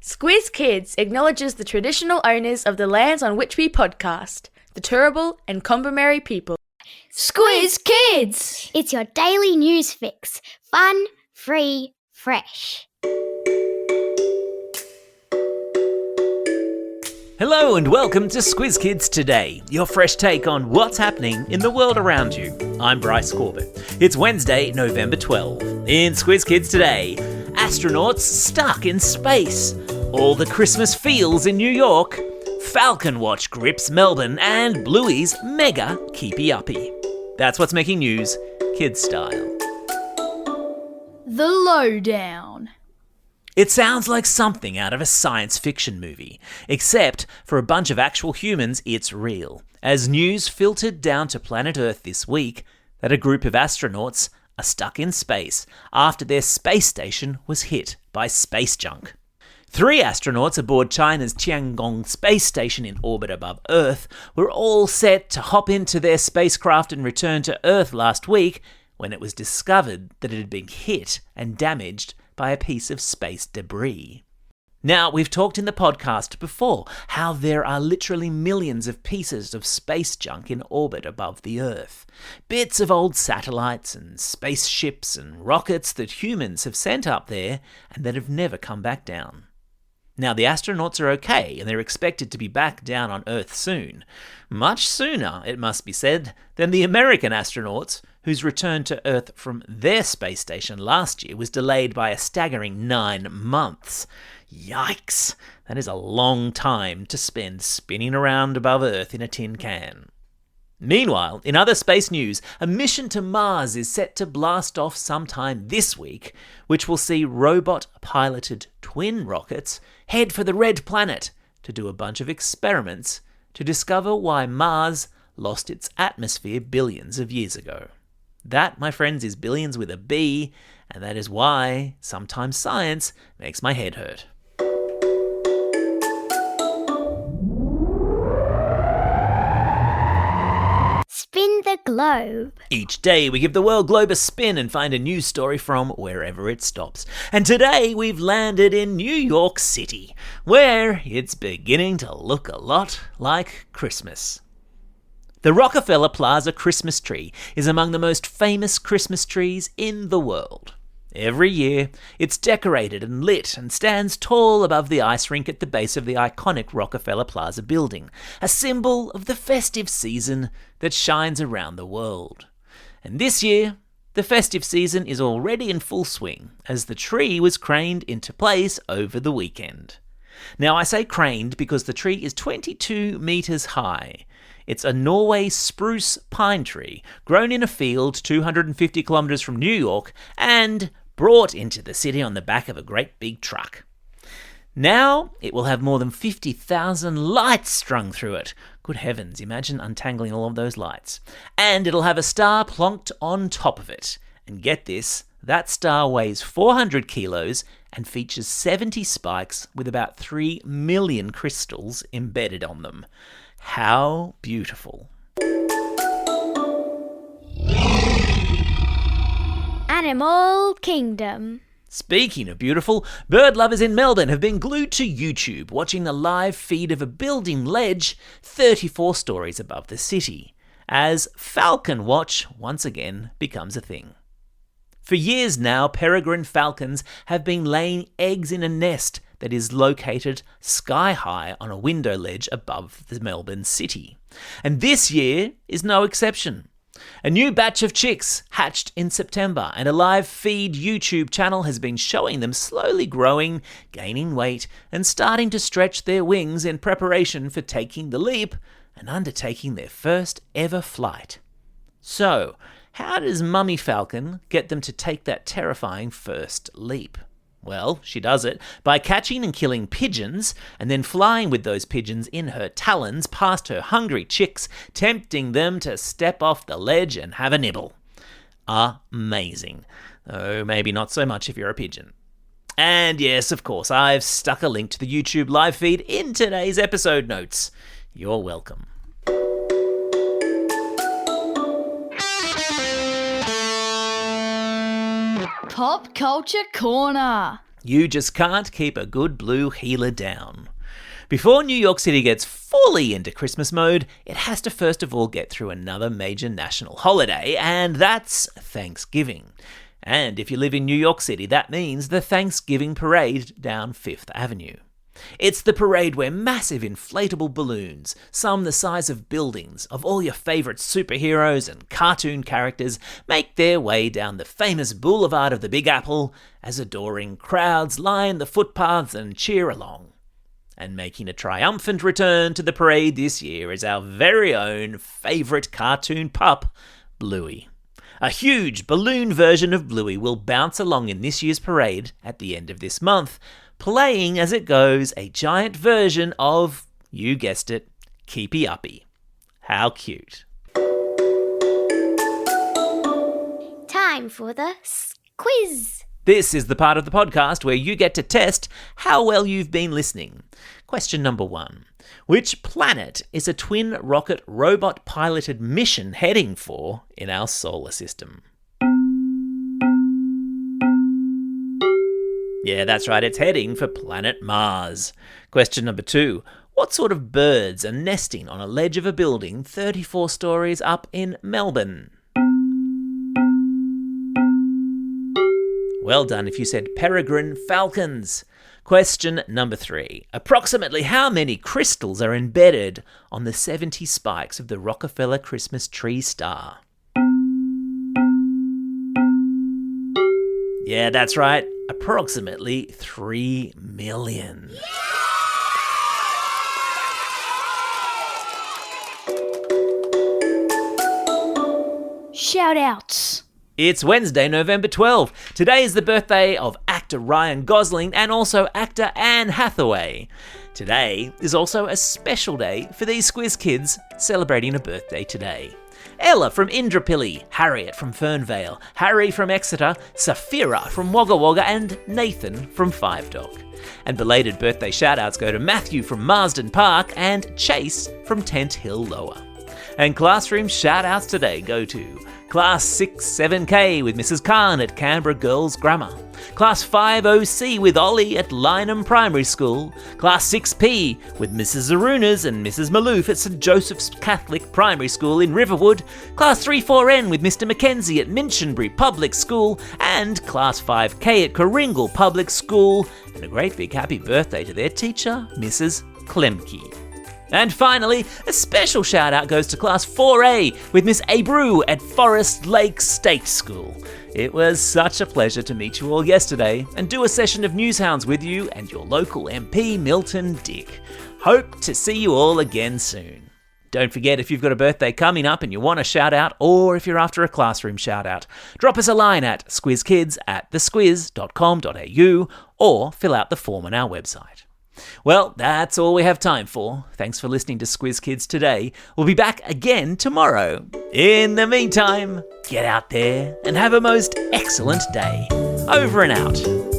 Squiz Kids acknowledges the traditional owners of the lands on which we podcast, the Turrbal and Kombumerri people. Squiz Kids! It's your daily news fix. Fun, free, fresh. Hello and welcome to Squiz Kids Today, your fresh take on what's happening in the world around you. I'm Bryce Corbett. It's Wednesday, November 12. In Squiz Kids Today, astronauts stuck in space, all the Christmas feels in New York, Falcon watch grips Melbourne, and Bluey's mega keepy-uppy. That's what's making news, kids style. The Lowdown. It sounds like something out of a science fiction movie, except for a bunch of actual humans, it's real, as news filtered down to planet Earth this week that a group of astronauts are stuck in space after their space station was hit by space junk. 3 astronauts aboard China's Tiangong space station in orbit above Earth were all set to hop into their spacecraft and return to Earth last week when it was discovered that it had been hit and damaged by a piece of space debris. Now, we've talked in the podcast before how there are literally millions of pieces of space junk in orbit above the Earth. Bits of old satellites and spaceships and rockets that humans have sent up there and that have never come back down. Now, the astronauts are okay, and they're expected to be back down on Earth soon. Much sooner, it must be said, than the American astronauts, whose return to Earth from their space station last year was delayed by a staggering 9 months. Yikes! That is a long time to spend spinning around above Earth in a tin can. Meanwhile, in other space news, a mission to Mars is set to blast off sometime this week, which will see robot-piloted twin rockets head for the Red Planet to do a bunch of experiments to discover why Mars lost its atmosphere billions of years ago. That, my friends, is billions with a B, and that is why sometimes science makes my head hurt. Spin the globe. Each day we give the world globe a spin and find a news story from wherever it stops. And today we've landed in New York City, where it's beginning to look a lot like Christmas. The Rockefeller Plaza Christmas tree is among the most famous Christmas trees in the world. Every year, it's decorated and lit and stands tall above the ice rink at the base of the iconic Rockefeller Plaza building, a symbol of the festive season that shines around the world. And this year, the festive season is already in full swing, as the tree was craned into place over the weekend. Now, I say craned because the tree is 22 metres high. It's a Norway spruce pine tree grown in a field 250 kilometres from New York and brought into the city on the back of a great big truck. Now it will have more than 50,000 lights strung through it. Good heavens, imagine untangling all of those lights. And it'll have a star plonked on top of it. And get this, that star weighs 400 kilos and features 70 spikes with about 3 million crystals embedded on them. How beautiful. Animal Kingdom. Speaking of beautiful, bird lovers in Melbourne have been glued to YouTube watching the live feed of a building ledge 34 stories above the city, as Falcon watch once again becomes a thing. For years now, peregrine falcons have been laying eggs in a nest that is located sky high on a window ledge above the Melbourne city. And this year is no exception. A new batch of chicks hatched in September, and a live feed YouTube channel has been showing them slowly growing, gaining weight, and starting to stretch their wings in preparation for taking the leap and undertaking their first ever flight. So, how does Mummy Falcon get them to take that terrifying first leap? Well, she does it by catching and killing pigeons and then flying with those pigeons in her talons past her hungry chicks, tempting them to step off the ledge and have a nibble. Amazing. Though maybe not so much if you're a pigeon. And yes, of course, I've stuck a link to the YouTube live feed in today's episode notes. You're welcome. Pop Culture Corner. You just can't keep a good blue healer down. Before New York City gets fully into Christmas mode, it has to first of all get through another major national holiday, and that's Thanksgiving. And if you live in New York City, that means the Thanksgiving parade down Fifth Avenue. It's the parade where massive inflatable balloons, some the size of buildings, of all your favourite superheroes and cartoon characters make their way down the famous boulevard of the Big Apple as adoring crowds line the footpaths and cheer along. And making a triumphant return to the parade this year is our very own favourite cartoon pup, Bluey. A huge balloon version of Bluey will bounce along in this year's parade at the end of this month, playing as it goes a giant version of, you guessed it, Keepy-uppy. How cute. Time for the quiz. This is the part of the podcast where you get to test how well you've been listening. Question number 1. Which planet is a twin rocket robot piloted mission heading for in our solar system? Yeah, that's right, it's heading for planet Mars. Question number 2. What sort of birds are nesting on a ledge of a building 34 stories up in Melbourne? Well done if you said peregrine falcons. Question number 3. Approximately how many crystals are embedded on the 70 spikes of the Rockefeller Christmas tree star? Yeah, that's right. Approximately 3 million. Shout outs. It's Wednesday, November 12. Today is the birthday of actor Ryan Gosling and also actor Anne Hathaway. Today is also a special day for these Squiz kids celebrating a birthday today. Ella from Indrapilli, Harriet from Fernvale, Harry from Exeter, Safira from Wagga Wagga and Nathan from Five Dog. And belated birthday shout-outs go to Matthew from Marsden Park and Chase from Tent Hill Lower. And classroom shout-outs today go to Class 6-7K with Mrs. Khan at Canberra Girls Grammar, Class 5OC with Ollie at Lynham Primary School, Class 6P with Mrs. Zarunas and Mrs. Maloof at St Joseph's Catholic Primary School in Riverwood, Class 3-4N with Mr. Mackenzie at Minchinbury Public School, and Class 5K at Coringal Public School, and a great big happy birthday to their teacher, Mrs. Klemke. And finally, a special shout out goes to Class 4A with Miss Abreu at Forest Lake State School. It was such a pleasure to meet you all yesterday and do a session of Newshounds with you and your local MP, Milton Dick. Hope to see you all again soon. Don't forget, if you've got a birthday coming up and you want a shout out, or if you're after a classroom shout out, drop us a line at squizkids@thesquiz.com.au or fill out the form on our website. Well, that's all we have time for. Thanks for listening to Squiz Kids today. We'll be back again tomorrow. In the meantime, get out there and have a most excellent day. Over and out.